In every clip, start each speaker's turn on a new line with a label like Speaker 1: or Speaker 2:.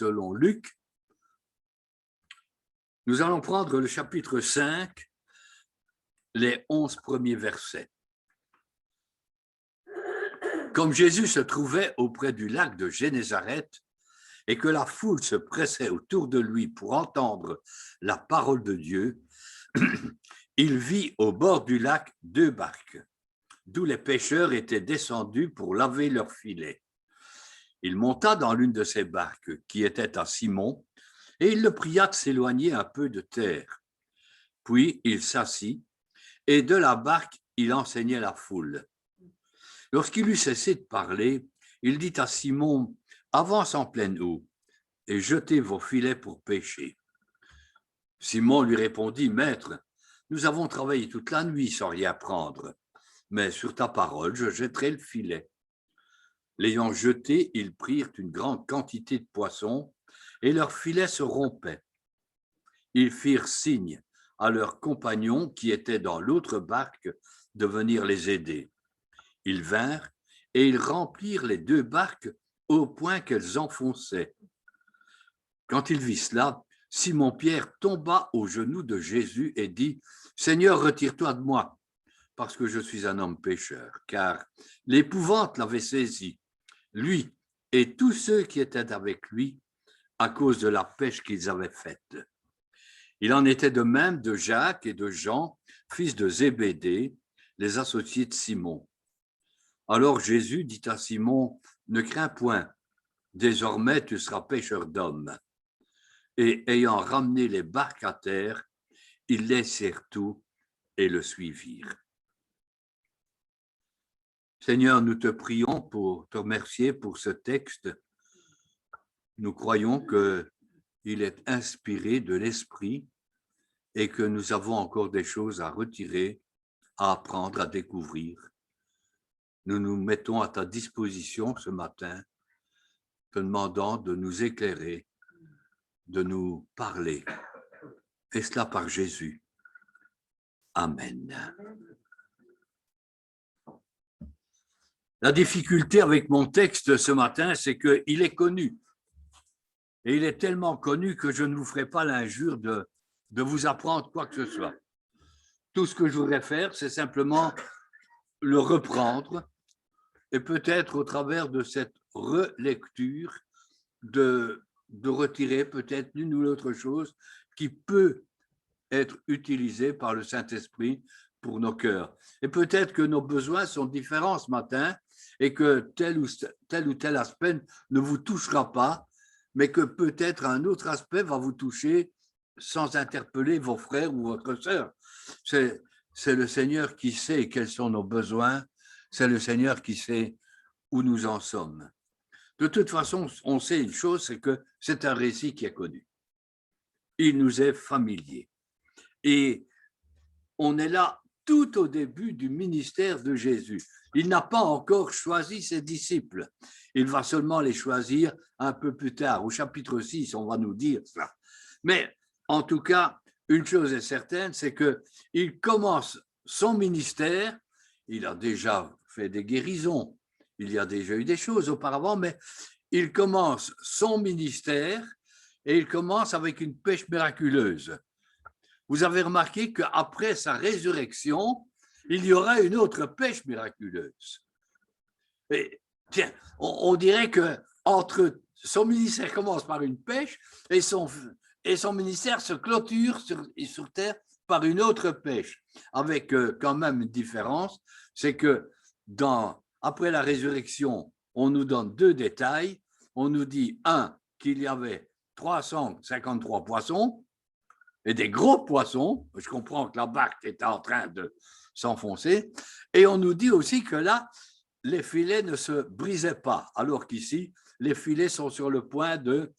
Speaker 1: selon Luc. Nous allons prendre le chapitre 5, les 11 premiers versets. Comme Jésus se trouvait auprès du lac de Génézareth et que la foule se pressait autour de lui pour entendre la parole de Dieu, il vit au bord du lac 2 barques, d'où les pêcheurs étaient descendus pour laver leurs filets. Il monta dans l'une de ces barques, qui était à Simon, et il le pria de s'éloigner un peu de terre. Puis il s'assit, et de la barque, il enseignait la foule. Lorsqu'il eut cessé de parler, il dit à Simon, « Avance en pleine eau, et jetez vos filets pour pêcher. » Simon lui répondit, « Maître, nous avons travaillé toute la nuit sans rien prendre, mais sur ta parole, je jetterai le filet. » L'ayant jeté, ils prirent une grande quantité de poissons, et leurs filets se rompaient. Ils firent signe à leurs compagnons qui étaient dans l'autre barque de venir les aider. Ils vinrent, et ils remplirent les 2 barques au point qu'elles enfonçaient. Quand il vit cela, Simon-Pierre tomba aux genoux de Jésus et dit, « Seigneur, retire-toi de moi, parce que je suis un homme pécheur. » Car l'épouvante l'avait saisi, lui et tous ceux qui étaient avec lui, à cause de la pêche qu'ils avaient faite. Il en était de même de Jacques et de Jean, fils de Zébédée, les associés de Simon. Alors Jésus dit à Simon, « Ne crains point, désormais tu seras pêcheur d'hommes. » Et ayant ramené les barques à terre, ils laissèrent tout et le suivirent. Seigneur, nous te prions pour te remercier pour ce texte. Nous croyons qu'il est inspiré de l'Esprit et que nous avons encore des choses à retirer, à apprendre, à découvrir. Nous nous mettons à ta disposition ce matin, te demandant de nous éclairer, de nous parler. Et cela par Jésus. Amen. La difficulté avec mon texte ce matin, c'est qu'il est connu. Et il est tellement connu que je ne vous ferai pas l'injure de vous apprendre quoi que ce soit. Tout ce que je voudrais faire, c'est simplement le reprendre et peut-être au travers de cette relecture, de retirer peut-être l'une ou l'autre chose qui peut être utilisée par le Saint-Esprit pour nos cœurs. Et peut-être que nos besoins sont différents ce matin et que tel ou tel aspect ne vous touchera pas, mais que peut-être un autre aspect va vous toucher sans interpeller vos frères ou votre sœur. C'est le Seigneur qui sait quels sont nos besoins, c'est le Seigneur qui sait où nous en sommes. De toute façon, on sait une chose, c'est que c'est un récit qui est connu. Il nous est familier. Et on est là tout au début du ministère de Jésus. Il n'a pas encore choisi ses disciples. Il va seulement les choisir un peu plus tard. Au chapitre 6, on va nous dire ça. Mais en tout cas, une chose est certaine, c'est qu'il commence son ministère. Il a déjà fait des guérisons. Il y a déjà eu des choses auparavant, mais il commence son ministère et il commence avec une pêche miraculeuse. Vous avez remarqué qu'après sa résurrection, il y aura une autre pêche miraculeuse. Et, tiens, on dirait que entre son ministère commence par une pêche et son ministère se clôture sur terre par une autre pêche, avec quand même une différence, c'est que après la résurrection, on nous donne 2 détails. On nous dit, qu'il y avait 353 poissons, et des gros poissons. Je comprends que la barque était en train de s'enfoncer. Et on nous dit aussi que là, les filets ne se brisaient pas, alors qu'ici, les filets sont sur le point de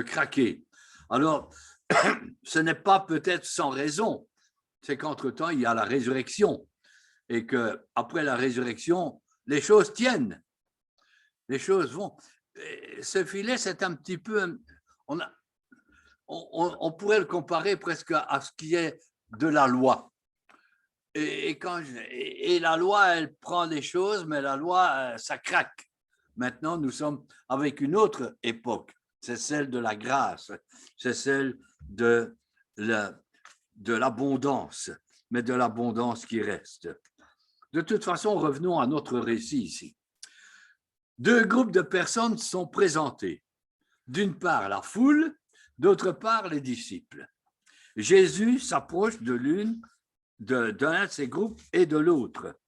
Speaker 1: craquer. Alors, ce n'est pas peut-être sans raison, c'est qu'entre-temps, il y a la résurrection et qu'après la résurrection, les choses tiennent, les choses vont. Et ce filet, c'est un petit peu… On pourrait le comparer presque à ce qui est de la loi. Et la loi, elle prend des choses, mais la loi, ça craque. Maintenant, nous sommes avec une autre époque. c'est celle de la grâce, c'est celle de l'abondance, mais de l'abondance qui reste. De toute façon, revenons à notre récit ici. Deux groupes de personnes sont présentés. D'une part, la foule, d'autre part, les disciples. Jésus s'approche d'un de ces groupes et de l'autre.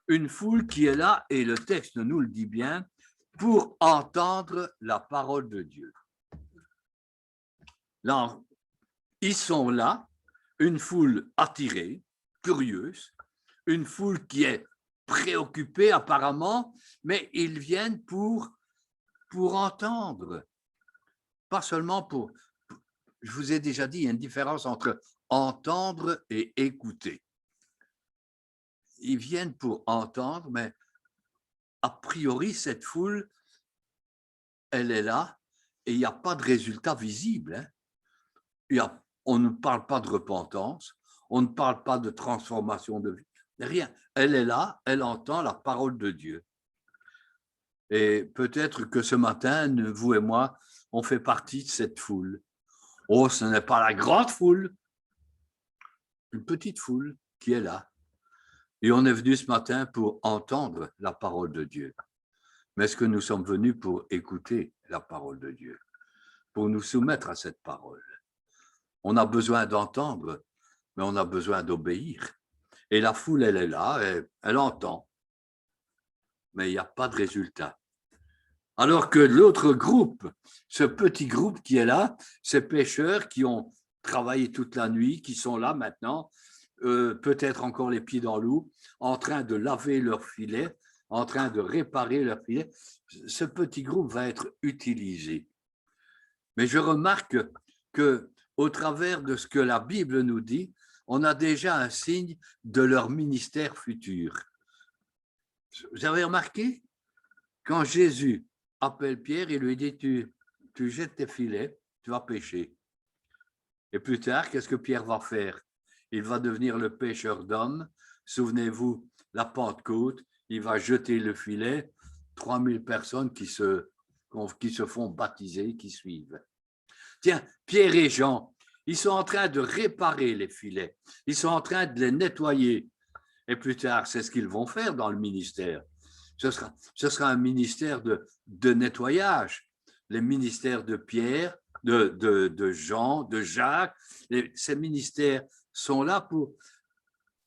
Speaker 1: Une foule qui est là, et le texte nous le dit bien, pour entendre la parole de Dieu. Là, ils sont là, une foule attirée, curieuse, une foule qui est préoccupée apparemment, mais ils viennent pour entendre, pas seulement pour... Je vous ai déjà dit, il y a une différence entre entendre et écouter. Ils viennent pour entendre, mais a priori, cette foule, elle est là et il n'y a pas de résultat visible. On ne parle pas de repentance, on ne parle pas de transformation de vie, rien. Elle est là, elle entend la parole de Dieu. Et peut-être que ce matin, vous et moi, on fait partie de cette foule. Oh, ce n'est pas la grande foule, une petite foule qui est là. Et on est venu ce matin pour entendre la parole de Dieu. Mais est-ce que nous sommes venus pour écouter la parole de Dieu, pour nous soumettre à cette parole? On a besoin d'entendre, mais on a besoin d'obéir. Et la foule, elle est là, elle entend, mais il n'y a pas de résultat. Alors que l'autre groupe, ce petit groupe qui est là, ces pêcheurs qui ont travaillé toute la nuit, qui sont là maintenant, peut-être encore les pieds dans l'eau, en train de laver leurs filets, en train de réparer leurs filets, ce petit groupe va être utilisé. Mais je remarque que au travers de ce que la Bible nous dit, on a déjà un signe de leur ministère futur. Vous avez remarqué? Quand Jésus appelle Pierre, il lui dit, tu jettes tes filets, tu vas pêcher. Et plus tard, qu'est-ce que Pierre va faire? Il va devenir le pêcheur d'hommes. Souvenez-vous, la Pentecôte, il va jeter le filet, 3000 personnes qui se font baptiser, qui suivent. Tiens, Pierre et Jean, ils sont en train de réparer les filets, ils sont en train de les nettoyer. Et plus tard, c'est ce qu'ils vont faire dans le ministère. Ce sera un ministère de nettoyage. Les ministères de Pierre, de Jean, de Jacques, ces ministères sont là pour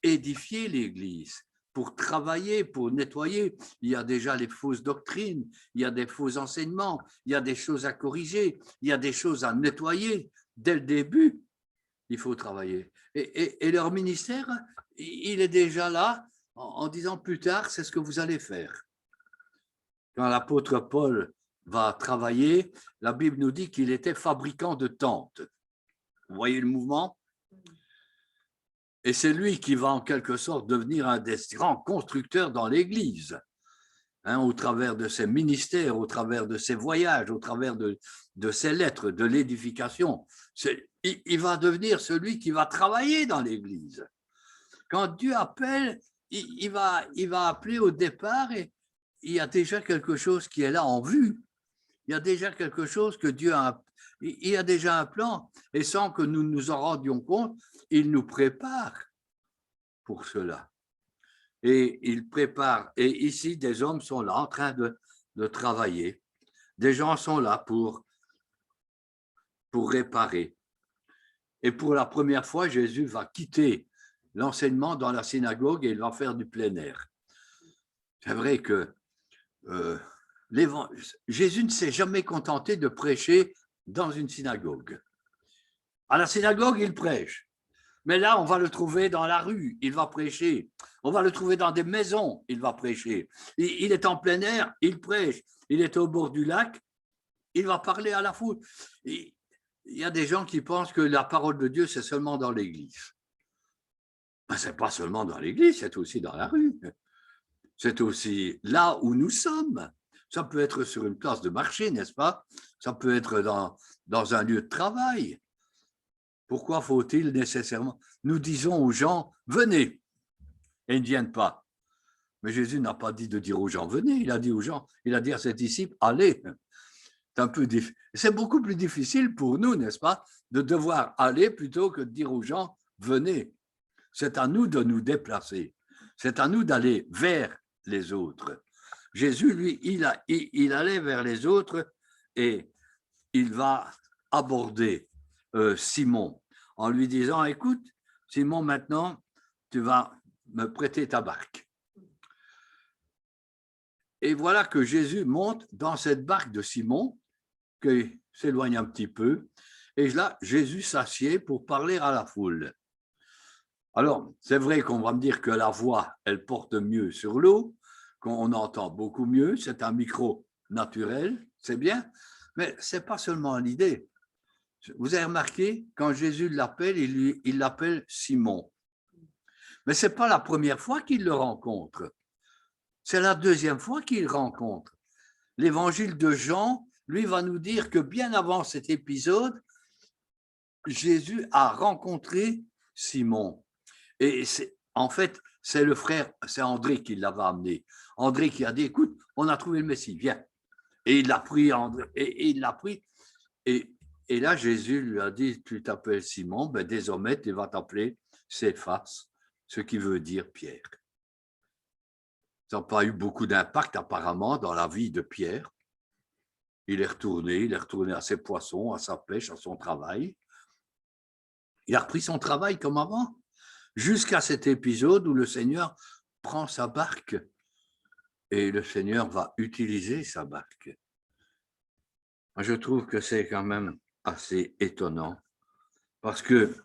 Speaker 1: édifier l'Église, pour travailler, pour nettoyer. Il y a déjà les fausses doctrines, il y a des faux enseignements, il y a des choses à corriger, il y a des choses à nettoyer. Dès le début, il faut travailler. Et leur ministère, il est déjà là en disant plus tard, c'est ce que vous allez faire. Quand l'apôtre Paul va travailler, la Bible nous dit qu'il était fabricant de tentes. Vous voyez le mouvement? Et c'est lui qui va en quelque sorte devenir un des grands constructeurs dans l'Église, au travers de ses ministères, au travers de ses voyages, au travers de ses lettres, de l'édification. Il va devenir celui qui va travailler dans l'Église. Quand Dieu appelle, il va appeler au départ et il y a déjà quelque chose qui est là en vue. Il y a déjà quelque chose que Dieu a. Il y a déjà un plan et sans que nous nous en rendions compte, il nous prépare pour cela. Et il prépare. Et ici, des hommes sont là en train de travailler. Des gens sont là pour réparer. Et pour la première fois, Jésus va quitter l'enseignement dans la synagogue et il va faire du plein air. C'est vrai que Jésus ne s'est jamais contenté de prêcher dans une synagogue. À la synagogue, il prêche. Mais là, on va le trouver dans la rue, il va prêcher. On va le trouver dans des maisons, il va prêcher. Il est en plein air, il prêche. Il est au bord du lac, il va parler à la foule. Il y a des gens qui pensent que la parole de Dieu, c'est seulement dans l'église. Ben, ce n'est pas seulement dans l'église, c'est aussi dans la rue. C'est aussi là où nous sommes. Ça peut être sur une place de marché, n'est-ce pas? Ça peut être dans un lieu de travail. Pourquoi faut-il nécessairement? Nous disons aux gens, venez, et ils ne viennent pas. Mais Jésus n'a pas dit de dire aux gens, venez, il a dit aux gens, il a dit à ses disciples, allez. C'est beaucoup plus difficile pour nous, n'est-ce pas, de devoir aller plutôt que de dire aux gens, venez. C'est à nous de nous déplacer. C'est à nous d'aller vers les autres. Jésus, lui, il allait vers les autres et il va aborder Simon en lui disant, écoute, Simon, maintenant, tu vas me prêter ta barque. Et voilà que Jésus monte dans cette barque de Simon, qui s'éloigne un petit peu, et là, Jésus s'assied pour parler à la foule. Alors, c'est vrai qu'on va me dire que la voix, elle porte mieux sur l'eau, qu'on entend beaucoup mieux, c'est un micro naturel, c'est bien, mais ce n'est pas seulement l'idée. Vous avez remarqué, quand Jésus l'appelle, il l'appelle Simon. Mais ce n'est pas la première fois qu'il le rencontre, c'est la deuxième fois qu'il le rencontre. L'évangile de Jean, lui, va nous dire que bien avant cet épisode, Jésus a rencontré Simon. Et en fait, c'est le frère, c'est André qui l'avait amené. André qui a dit, écoute, on a trouvé le Messie, viens. Et il l'a pris, André, et il l'a pris. Et là, Jésus lui a dit, tu t'appelles Simon, ben désormais, tu vas t'appeler Céphas, ce qui veut dire Pierre. Ça n'a pas eu beaucoup d'impact apparemment dans la vie de Pierre. Il est retourné à ses poissons, à sa pêche, à son travail. Il a repris son travail comme avant, jusqu'à cet épisode où le Seigneur prend sa barque et le Seigneur va utiliser sa barque. Je trouve que c'est quand même assez étonnant parce que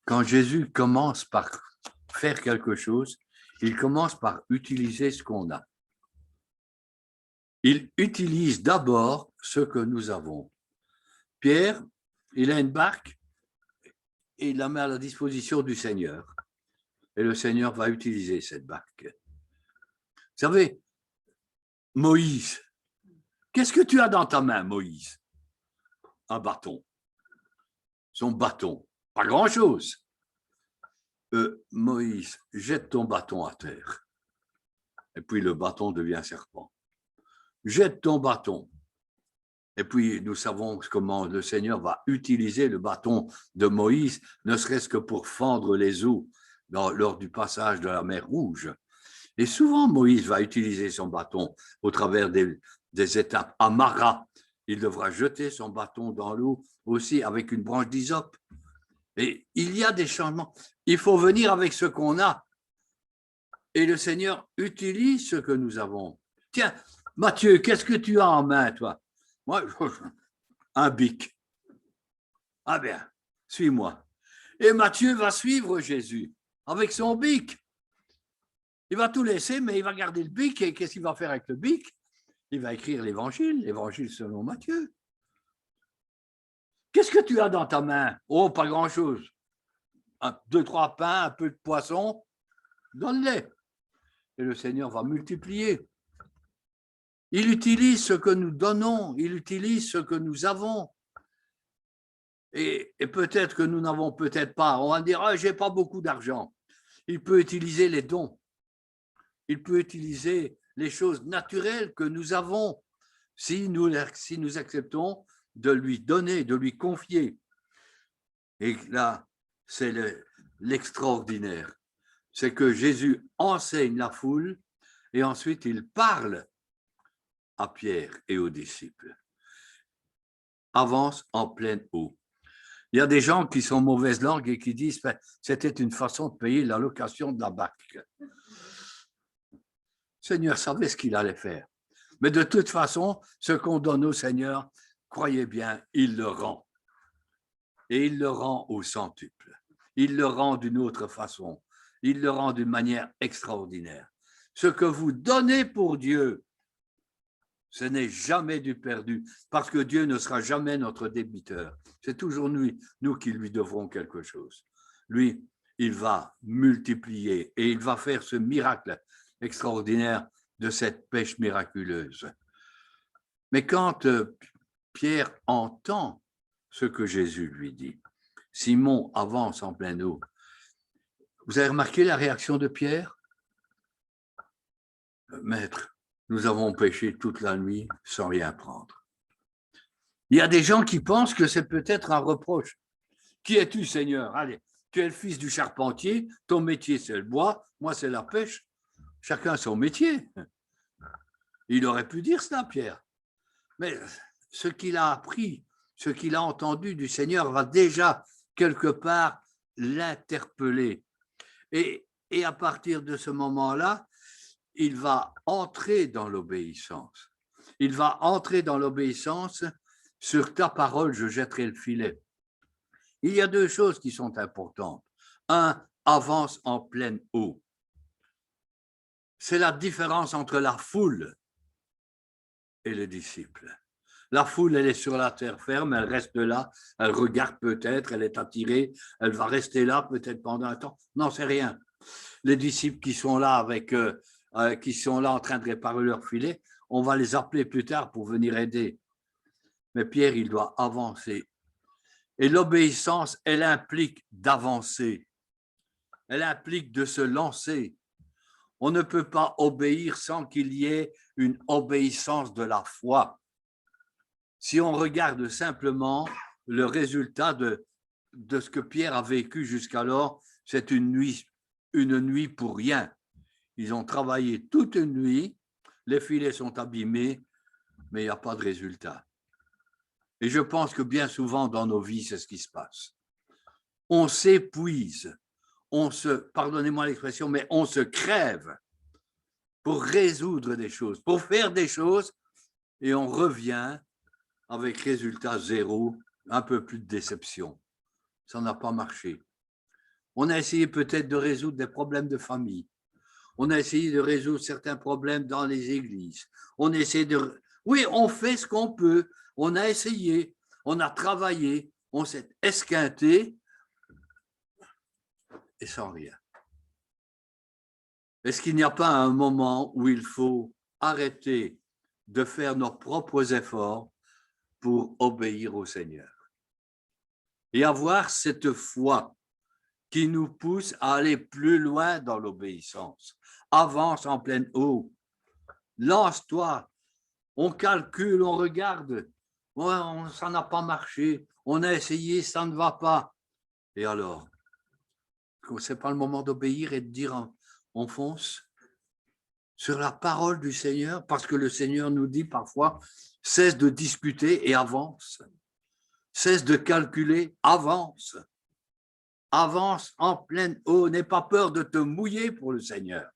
Speaker 1: quand Jésus commence par faire quelque chose, il commence par utiliser ce qu'on a. Il utilise d'abord ce que nous avons. Pierre, il a une barque et il la met à la disposition du Seigneur. Et le Seigneur va utiliser cette barque. Vous savez, Moïse, qu'est-ce que tu as dans ta main, Moïse? Un bâton. Son bâton. Pas grand-chose. Moïse, jette ton bâton à terre. Et puis le bâton devient serpent. Jette ton bâton. Et puis nous savons comment le Seigneur va utiliser le bâton de Moïse, ne serait-ce que pour fendre les eaux lors du passage de la mer Rouge. Et souvent, Moïse va utiliser son bâton au travers des étapes. À Mara, il devra jeter son bâton dans l'eau aussi avec une branche d'hysope. Et il y a des changements. Il faut venir avec ce qu'on a. Et le Seigneur utilise ce que nous avons. Tiens, Matthieu, qu'est-ce que tu as en main, toi? Moi, un bic. Ah bien, suis-moi. Et Matthieu va suivre Jésus avec son bic. Il va tout laisser, mais il va garder le bic. Et qu'est-ce qu'il va faire avec le bic? Il va écrire l'évangile selon Matthieu. Qu'est-ce que tu as dans ta main? Oh, pas grand-chose. 2, 3 pains, un peu de poisson, donne-les. Et le Seigneur va multiplier. Il utilise ce que nous donnons, il utilise ce que nous avons. Et peut-être que nous n'avons peut-être pas. On va dire, je n'ai pas beaucoup d'argent. Il peut utiliser les dons. Il peut utiliser les choses naturelles que nous avons si nous acceptons de lui donner, de lui confier. Et là, c'est l'extraordinaire. C'est que Jésus enseigne la foule et ensuite il parle à Pierre et aux disciples. Avance en pleine eau. Il y a des gens qui sont mauvaise langue et qui disent que c'était une façon de payer la location de la barque. Le Seigneur savait ce qu'il allait faire. Mais de toute façon, ce qu'on donne au Seigneur, croyez bien, il le rend. Et il le rend au centuple. Il le rend d'une autre façon. Il le rend d'une manière extraordinaire. Ce que vous donnez pour Dieu, ce n'est jamais du perdu, parce que Dieu ne sera jamais notre débiteur. C'est toujours nous qui lui devrons quelque chose. Lui, il va multiplier et il va faire ce miracle extraordinaire de cette pêche miraculeuse. Mais quand Pierre entend ce que Jésus lui dit, Simon avance en pleine eau. Vous avez remarqué la réaction de Pierre? Maître, nous avons pêché toute la nuit sans rien prendre. Il y a des gens qui pensent que c'est peut-être un reproche. Qui es-tu, Seigneur? Allez, tu es le fils du charpentier, ton métier c'est le bois, moi c'est la pêche. Chacun son métier. Il aurait pu dire cela, Pierre. Mais ce qu'il a appris, ce qu'il a entendu du Seigneur va déjà quelque part l'interpeller. Et à partir de ce moment-là, il va entrer dans l'obéissance. Il va entrer dans l'obéissance. Sur ta parole, je jetterai le filet. Il y a deux choses qui sont importantes. Un, avance en pleine eau. C'est la différence entre la foule et le disciple. La foule, elle est sur la terre ferme, elle reste là, elle regarde peut-être, elle est attirée, elle va rester là peut-être pendant un temps. Non, c'est rien. Les disciples qui sont là qui sont là en train de réparer leur filet, on va les appeler plus tard pour venir aider. Mais Pierre, il doit avancer. Et l'obéissance, elle implique d'avancer. Elle implique de se lancer. On ne peut pas obéir sans qu'il y ait une obéissance de la foi. Si on regarde simplement le résultat de ce que Pierre a vécu jusqu'alors, c'est une nuit pour rien. Ils ont travaillé toute une nuit, les filets sont abîmés, mais il n'y a pas de résultat. Et je pense que bien souvent dans nos vies, c'est ce qui se passe. On s'épuise, pardonnez-moi l'expression, mais on se crève pour résoudre des choses, pour faire des choses, et on revient avec résultat zéro, un peu plus de déception. Ça n'a pas marché. On a essayé peut-être de résoudre des problèmes de famille. On a essayé de résoudre certains problèmes dans les églises. On essaie de... Oui, on fait ce qu'on peut. On a essayé, on a travaillé, on s'est esquinté et sans rien. Est-ce qu'il n'y a pas un moment où il faut arrêter de faire nos propres efforts pour obéir au Seigneur et avoir cette foi qui nous pousse à aller plus loin dans l'obéissance? Avance en pleine eau, lance-toi, on calcule, on regarde, ouais, ça n'a pas marché, on a essayé, ça ne va pas. Et alors, ce n'est pas le moment d'obéir et de dire on fonce sur la parole du Seigneur, parce que le Seigneur nous dit parfois, cesse de discuter et avance. Cesse de calculer, avance. Avance en pleine eau, n'aie pas peur de te mouiller pour le Seigneur.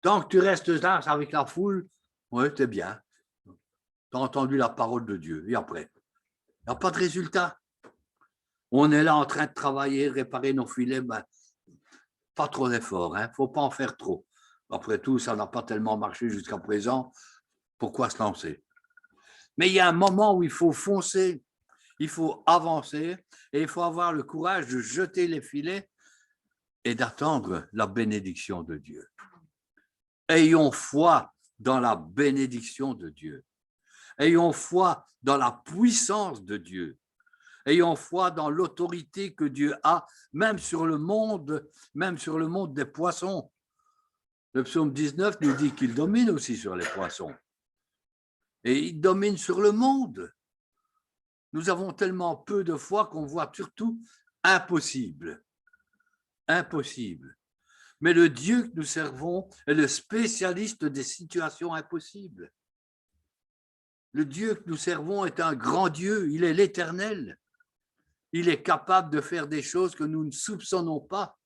Speaker 1: Tant que tu restes là avec la foule, oui, c'est bien. Tu as entendu la parole de Dieu. Et après, il n'y a pas de résultat. On est là en train de travailler, réparer nos filets, ben, pas trop d'efforts, il ne faut pas en faire trop. Après tout, ça n'a pas tellement marché jusqu'à présent. Pourquoi se lancer? Mais il y a un moment où il faut foncer, il faut avancer et il faut avoir le courage de jeter les filets et d'attendre la bénédiction de Dieu. Ayons foi dans la bénédiction de Dieu. Ayons foi dans la puissance de Dieu. Ayons foi dans l'autorité que Dieu a, même sur le monde des poissons. Le psaume 19 nous dit qu'il domine aussi sur les poissons. Et il domine sur le monde. Nous avons tellement peu de foi qu'on voit surtout impossible. Impossible. Mais le Dieu que nous servons est le spécialiste des situations impossibles. Le Dieu que nous servons est un grand Dieu, il est l'Éternel. Il est capable de faire des choses que nous ne soupçonnons pas.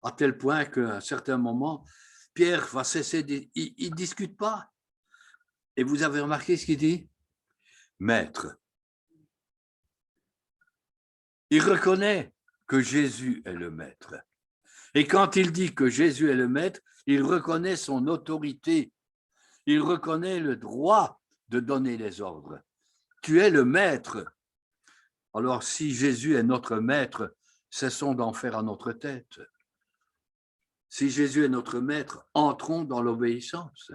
Speaker 1: À tel point qu'à un certain moment, Pierre va cesser, il ne discute pas. Et vous avez remarqué ce qu'il dit? Maître. Il reconnaît que Jésus est le maître. Et quand il dit que Jésus est le maître, il reconnaît son autorité. Il reconnaît le droit de donner les ordres. Tu es le maître. Alors, si Jésus est notre maître, cessons d'en faire à notre tête. Si Jésus est notre maître, entrons dans l'obéissance.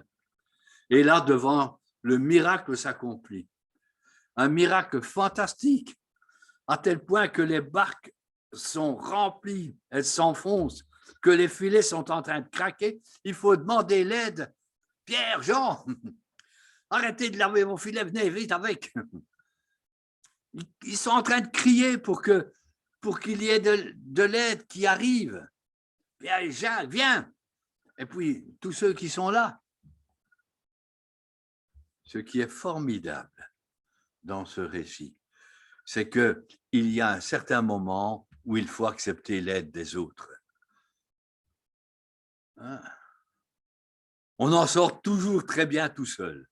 Speaker 1: Et là, devant, le miracle s'accomplit. Un miracle fantastique, à tel point que les barques sont remplies, elles s'enfoncent, que les filets sont en train de craquer. Il faut demander l'aide. Pierre, Jean, arrêtez de laver vos filets, venez vite avec. Ils sont en train de crier pour qu'il y ait de l'aide qui arrive. Viens, Jacques, viens. Et puis, tous ceux qui sont là. Ce qui est formidable dans ce récit, c'est qu'il y a un certain moment où il faut accepter l'aide des autres. On en sort toujours très bien tout seul.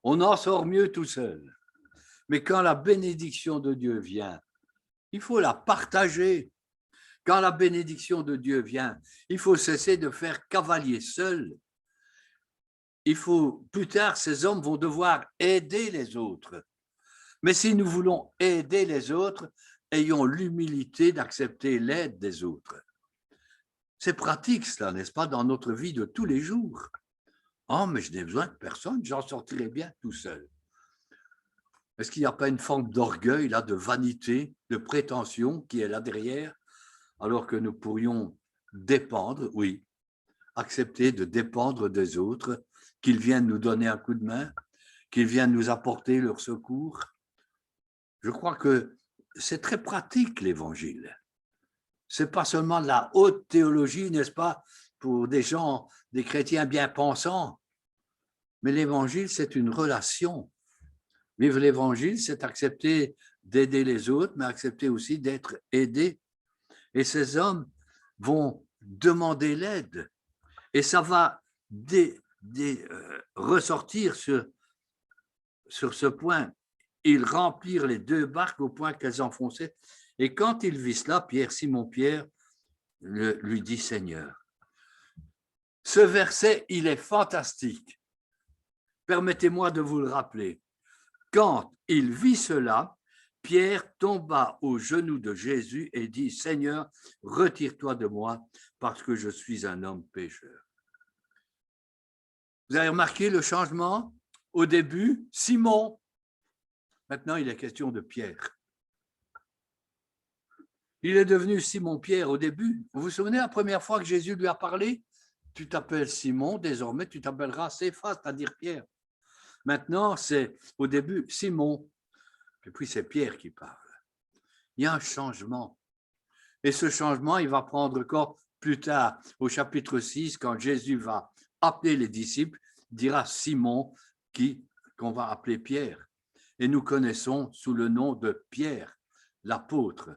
Speaker 1: On en sort mieux tout seul. Mais quand la bénédiction de Dieu vient, il faut la partager. Quand la bénédiction de Dieu vient, il faut cesser de faire cavalier seul. Plus tard, ces hommes vont devoir aider les autres. Mais si nous voulons aider les autres, ayons l'humilité d'accepter l'aide des autres. C'est pratique, cela, n'est-ce pas, dans notre vie de tous les jours. Oh, mais je n'ai besoin de personne, j'en sortirai bien tout seul. Est-ce qu'il n'y a pas une forme d'orgueil, là, de vanité, de prétention qui est là derrière, alors que nous pourrions dépendre, oui, accepter de dépendre des autres, qu'ils viennent nous donner un coup de main, qu'ils viennent nous apporter leur secours? Je crois que c'est très pratique, l'Évangile. Ce n'est pas seulement de la haute théologie, n'est-ce pas, pour des gens, des chrétiens bien pensants, mais l'Évangile, c'est une relation. Vivre l'Évangile, c'est accepter d'aider les autres, mais accepter aussi d'être aidé. Et ces hommes vont demander l'aide. Et ça va ressortir sur ce point. Ils remplirent les 2 barques au point qu'elles enfonçaient. Et quand il vit cela, Simon-Pierre lui dit, Seigneur. Ce verset, il est fantastique. Permettez-moi de vous le rappeler. Quand il vit cela, Pierre tomba aux genoux de Jésus et dit, Seigneur, retire-toi de moi parce que je suis un homme pécheur. Vous avez remarqué le changement? Au début, Simon. Maintenant, il est question de Pierre. Il est devenu Simon-Pierre au début. Vous vous souvenez la première fois que Jésus lui a parlé? Tu t'appelles Simon, désormais tu t'appelleras Céphas, c'est-à-dire Pierre. Maintenant, c'est au début Simon, et puis c'est Pierre qui parle. Il y a un changement. Et ce changement, il va prendre corps plus tard, au chapitre 6, quand Jésus va appeler les disciples, dira Simon, qu'on va appeler Pierre. Et nous connaissons sous le nom de Pierre, l'apôtre.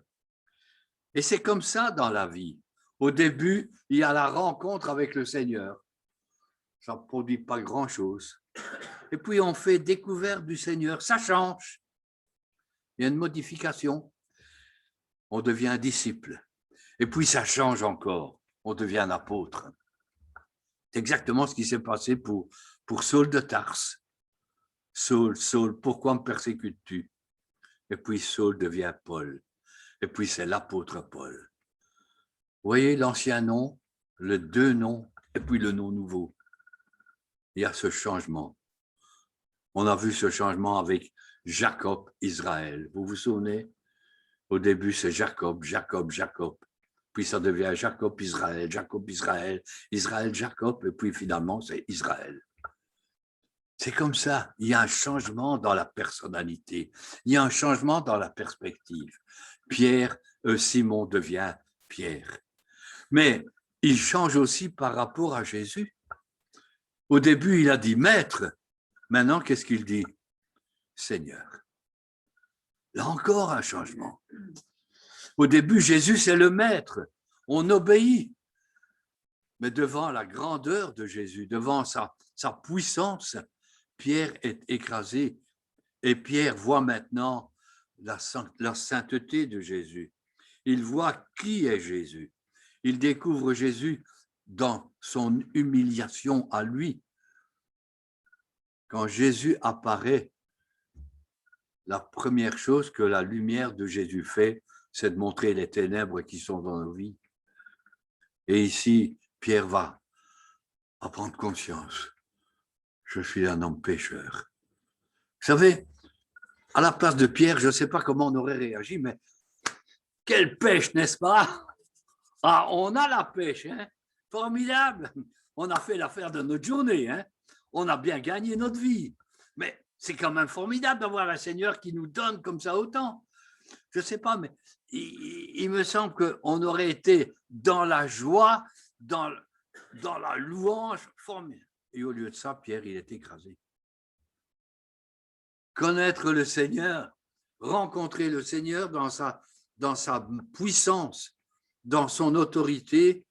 Speaker 1: Et c'est comme ça dans la vie. Au début, il y a la rencontre avec le Seigneur. Ça ne produit pas grand-chose. Et puis, on fait découverte du Seigneur. Ça change. Il y a une modification. On devient un disciple. Et puis, ça change encore. On devient un apôtre. C'est exactement ce qui s'est passé pour Saul de Tarse. Saul, Saul, pourquoi me persécutes-tu? Et puis, Saul devient Paul. Et puis, c'est l'apôtre Paul. Vous voyez l'ancien nom, le 2 noms, et puis le nom nouveau. Il y a ce changement. On a vu ce changement avec Jacob, Israël. Vous vous souvenez? Au début, c'est Jacob, Jacob, Jacob. Puis ça devient Jacob, Israël, Jacob, Israël, Israël, Jacob, et puis finalement, c'est Israël. C'est comme ça. Il y a un changement dans la personnalité. Il y a un changement dans la perspective. Simon devient Pierre. Mais il change aussi par rapport à Jésus. Au début, il a dit Maître. Maintenant, qu'est-ce qu'il dit? Seigneur. Là encore, un changement. Au début, Jésus, c'est le Maître. On obéit. Mais devant la grandeur de Jésus, devant sa puissance, Pierre est écrasé. Et Pierre voit maintenant la sainteté de Jésus. Il voit qui est Jésus. Il découvre Jésus dans son humiliation à lui. Quand Jésus apparaît, la première chose que la lumière de Jésus fait, c'est de montrer les ténèbres qui sont dans nos vies. Et ici, Pierre va prendre conscience. Je suis un homme pécheur. Vous savez, à la place de Pierre, je ne sais pas comment on aurait réagi, mais quelle pêche, n'est-ce pas? Ah, on a la pêche, hein? Formidable. On a fait l'affaire de notre journée, hein? On a bien gagné notre vie. Mais c'est quand même formidable d'avoir un Seigneur qui nous donne comme ça autant. Je ne sais pas, mais il me semble qu'on aurait été dans la joie, dans la louange formidable. Et au lieu de ça, Pierre, il est écrasé. Connaître le Seigneur, rencontrer le Seigneur dans sa puissance, dans son autorité,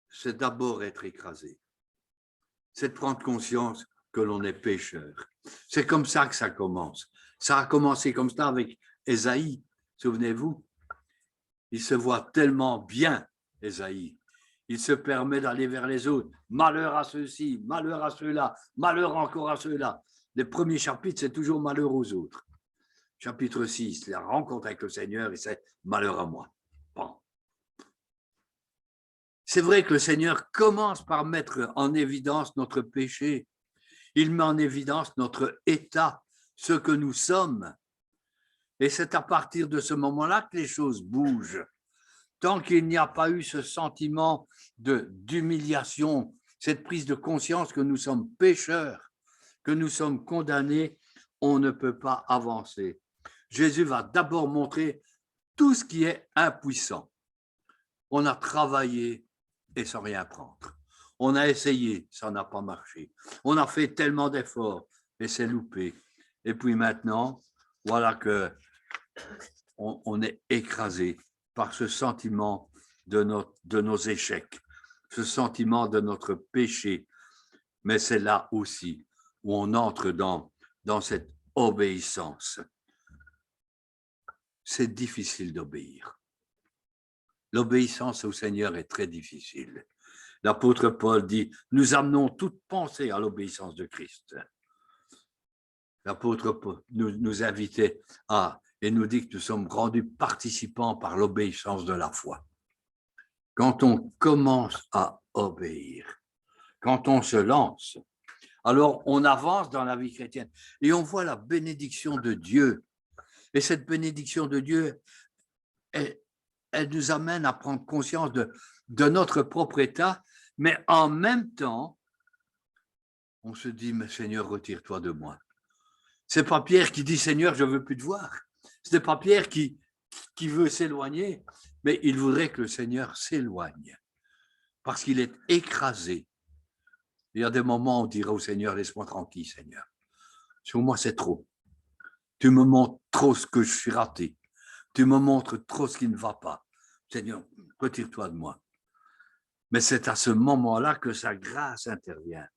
Speaker 1: c'est d'abord être écrasé. C'est de prendre conscience que l'on est pécheur. C'est comme ça que ça commence. Ça a commencé comme ça avec Ésaïe, souvenez-vous. Il se voit tellement bien, Ésaïe. Il se permet d'aller vers les autres. Malheur à ceux-ci, malheur à ceux-là, malheur encore à ceux-là. Les premiers chapitres, c'est toujours malheur aux autres. Chapitre 6, la rencontre avec le Seigneur, et c'est malheur à moi. Bon. C'est vrai que le Seigneur commence par mettre en évidence notre péché. Il met en évidence notre état, ce que nous sommes. Et c'est à partir de ce moment-là que les choses bougent. Tant qu'il n'y a pas eu ce sentiment d'humiliation, cette prise de conscience que nous sommes pécheurs, que nous sommes condamnés, on ne peut pas avancer. Jésus va d'abord montrer tout ce qui est impuissant. On a travaillé et sans rien prendre. On a essayé, ça n'a pas marché. On a fait tellement d'efforts et c'est loupé. Et puis maintenant, voilà que on est écrasé par ce sentiment de nos échecs, ce sentiment de notre péché. Mais c'est là aussi où on entre dans cette obéissance. C'est difficile d'obéir. L'obéissance au Seigneur est très difficile. L'apôtre Paul dit, nous amenons toute pensée à l'obéissance de Christ. L'apôtre Paul nous invitait et nous dit que nous sommes rendus participants par l'obéissance de la foi. Quand on commence à obéir, quand on se lance, alors on avance dans la vie chrétienne et on voit la bénédiction de Dieu. Et cette bénédiction de Dieu, elle nous amène à prendre conscience de notre propre état, mais en même temps, on se dit, mais Seigneur, retire-toi de moi. Ce n'est pas Pierre qui dit, Seigneur, je ne veux plus te voir. Ce n'est pas Pierre qui veut s'éloigner, mais il voudrait que le Seigneur s'éloigne, parce qu'il est écrasé. Il y a des moments où on dira au Seigneur, laisse-moi tranquille, Seigneur. Sur moi, c'est trop. Tu me montres trop ce que je suis raté. Tu me montres trop ce qui ne va pas. Seigneur, retire-toi de moi. Mais c'est à ce moment-là que sa grâce intervient.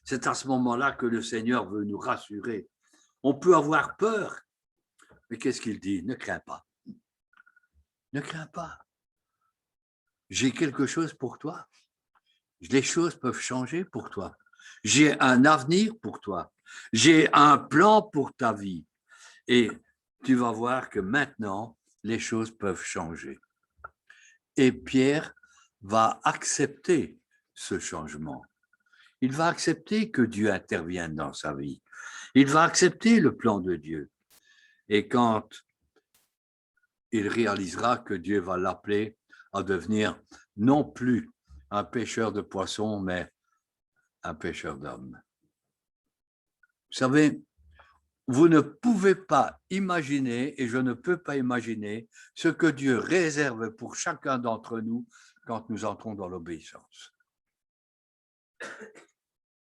Speaker 1: C'est à ce moment-là que le Seigneur veut nous rassurer. On peut avoir peur, mais qu'est-ce qu'il dit? Ne crains pas. Ne crains pas. J'ai quelque chose pour toi. Les choses peuvent changer pour toi. J'ai un avenir pour toi. J'ai un plan pour ta vie. Et tu vas voir que maintenant, les choses peuvent changer. Et Pierre va accepter ce changement. Il va accepter que Dieu intervienne dans sa vie. Il va accepter le plan de Dieu. Et quand il réalisera que Dieu va l'appeler à devenir non plus un pêcheur de poissons, mais un pêcheur d'hommes. Vous savez, vous ne pouvez pas imaginer, et je ne peux pas imaginer, ce que Dieu réserve pour chacun d'entre nous quand nous entrons dans l'obéissance.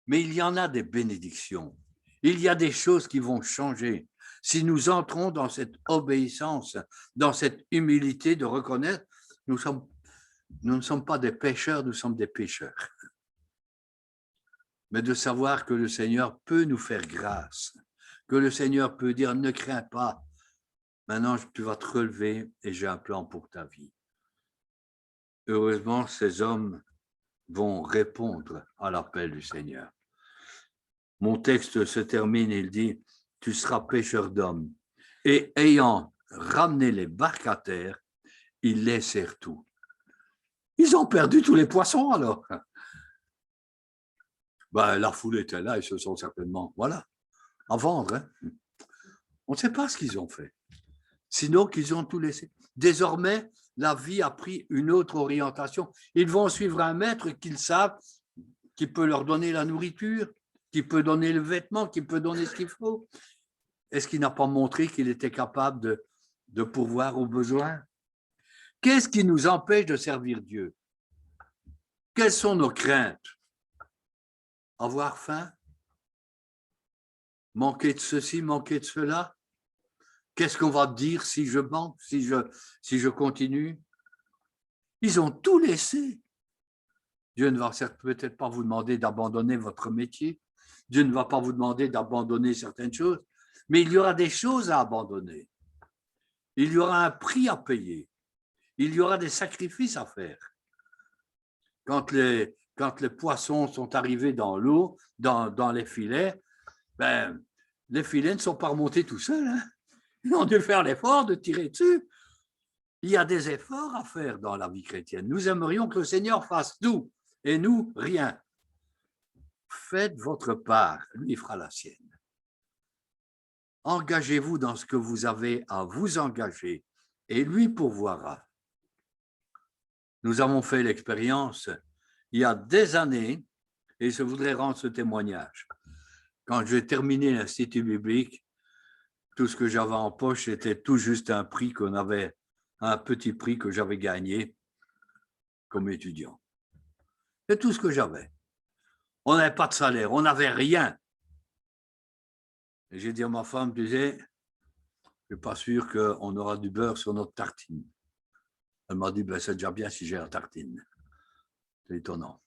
Speaker 1: Mais il y en a des bénédictions. Il y a des choses qui vont changer. Si nous entrons dans cette obéissance, dans cette humilité de reconnaître, nous ne sommes pas des pécheurs, nous sommes des pécheurs. Mais de savoir que le Seigneur peut nous faire grâce, que le Seigneur peut dire, ne crains pas, maintenant tu vas te relever et j'ai un plan pour ta vie. Heureusement, ces hommes vont répondre à l'appel du Seigneur. Mon texte se termine, il dit, tu seras pêcheur d'hommes. Et ayant ramené les barques à terre, ils laissèrent tout. Ils ont perdu tous les poissons alors. La foule était là, ils se sont certainement, à vendre. Hein. On ne sait pas ce qu'ils ont fait. Sinon qu'ils ont tout laissé. Désormais, la vie a pris une autre orientation. Ils vont suivre un maître qu'ils savent qui peut leur donner la nourriture, qui peut donner le vêtement, qui peut donner ce qu'il faut. Est-ce qu'il n'a pas montré qu'il était capable de pourvoir aux besoins? Qu'est-ce qui nous empêche de servir Dieu? Quelles sont nos craintes? Avoir faim? Manquer de ceci, manquer de cela? Qu'est-ce qu'on va dire si je manque, si je continue? Ils ont tout laissé. Dieu ne va peut-être pas vous demander d'abandonner votre métier. Dieu ne va pas vous demander d'abandonner certaines choses, mais il y aura des choses à abandonner. Il y aura un prix à payer. Il y aura des sacrifices à faire. Quand les poissons sont arrivés dans l'eau, dans les filets, ben, les filets ne sont pas remontés tout seuls. Hein. Ils ont dû faire l'effort de tirer dessus. Il y a des efforts à faire dans la vie chrétienne. Nous aimerions que le Seigneur fasse tout et nous, rien. Faites votre part, lui fera la sienne. Engagez-vous dans ce que vous avez à vous engager et lui pourvoira. Nous avons fait l'expérience il y a des années et je voudrais rendre ce témoignage. Quand j'ai terminé l'Institut biblique, tout ce que j'avais en poche, c'était tout juste un prix qu'on avait, un petit prix que j'avais gagné comme étudiant. C'est tout ce que j'avais. On n'avait pas de salaire, on n'avait rien. Et j'ai dit à ma femme, tu sais, je ne suis pas sûr qu'on aura du beurre sur notre tartine. Elle m'a dit, ben, c'est déjà bien si j'ai la tartine. C'est étonnant.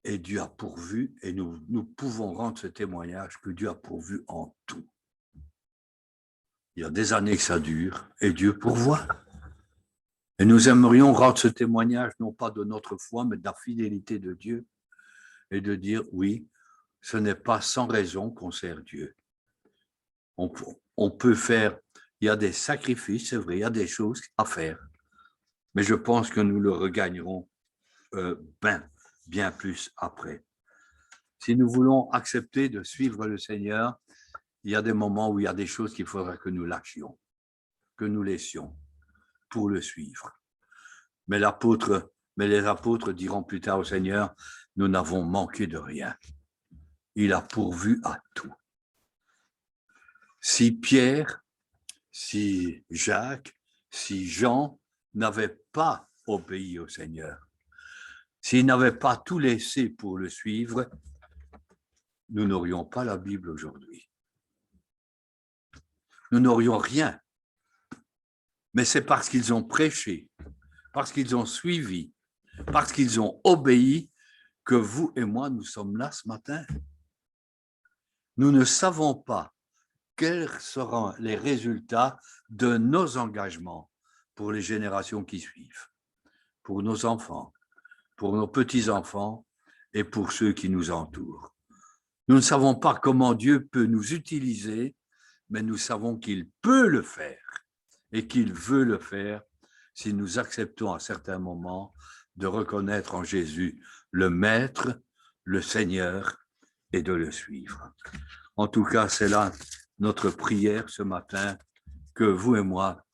Speaker 1: Et Dieu a pourvu, et nous pouvons rendre ce témoignage que Dieu a pourvu en tout. Il y a des années que ça dure, et Dieu pourvoit. Et nous aimerions rendre ce témoignage, non pas de notre foi, mais de la fidélité de Dieu, et de dire, oui, ce n'est pas sans raison qu'on sert Dieu. On peut faire, il y a des sacrifices, c'est vrai, il y a des choses à faire, mais je pense que nous le regagnerons bien plus après. Si nous voulons accepter de suivre le Seigneur, il y a des moments où il y a des choses qu'il faudra que nous lâchions, que nous laissions pour le suivre. Mais les apôtres diront plus tard au Seigneur, nous n'avons manqué de rien. Il a pourvu à tout. Si Pierre, si Jacques, si Jean n'avaient pas obéi au Seigneur, s'ils n'avaient pas tout laissé pour le suivre, nous n'aurions pas la Bible aujourd'hui. Nous n'aurions rien. Mais c'est parce qu'ils ont prêché, parce qu'ils ont suivi, parce qu'ils ont obéi que vous et moi, nous sommes là ce matin. Nous ne savons pas quels seront les résultats de nos engagements pour les générations qui suivent, pour nos enfants, pour nos petits-enfants et pour ceux qui nous entourent. Nous ne savons pas comment Dieu peut nous utiliser, mais nous savons qu'il peut le faire et qu'il veut le faire si nous acceptons à certains moments de reconnaître en Jésus le Maître, le Seigneur et de le suivre. En tout cas, c'est là notre prière ce matin, que vous et moi,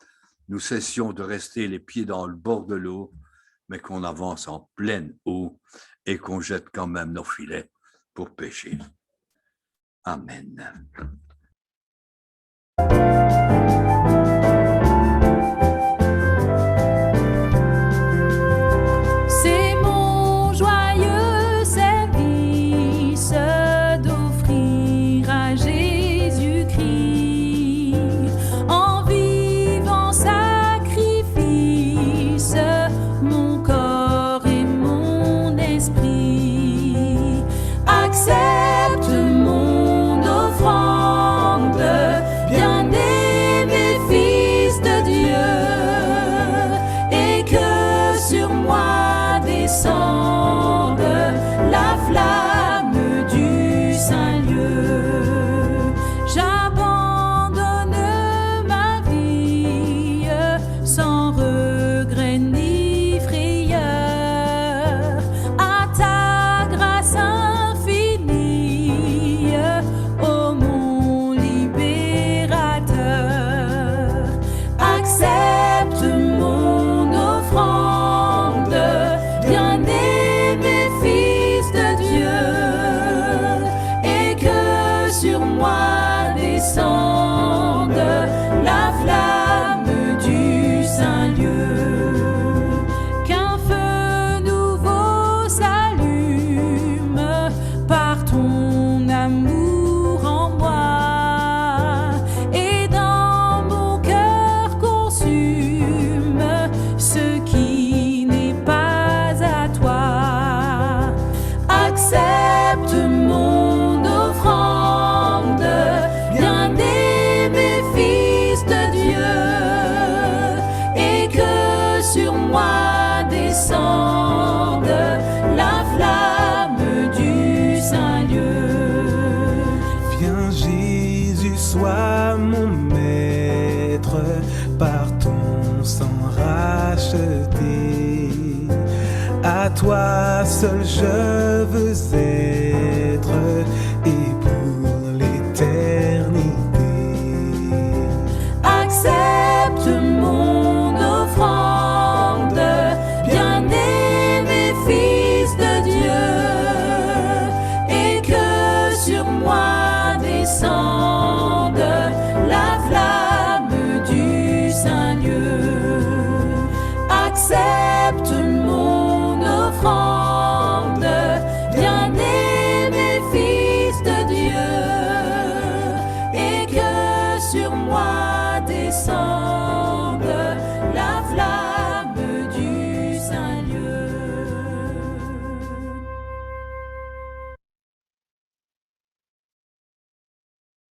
Speaker 1: nous cessions de rester les pieds dans le bord de l'eau, mais qu'on avance en pleine eau et qu'on jette quand même nos filets pour pêcher. Amen.
Speaker 2: C'est mon joyeux service d'offrir à Jésus-Christ en vivant sacrifice mon corps et mon esprit. Accepte mon offrande, bien-aimé.
Speaker 3: par ton sang racheté. À toi seul je veux être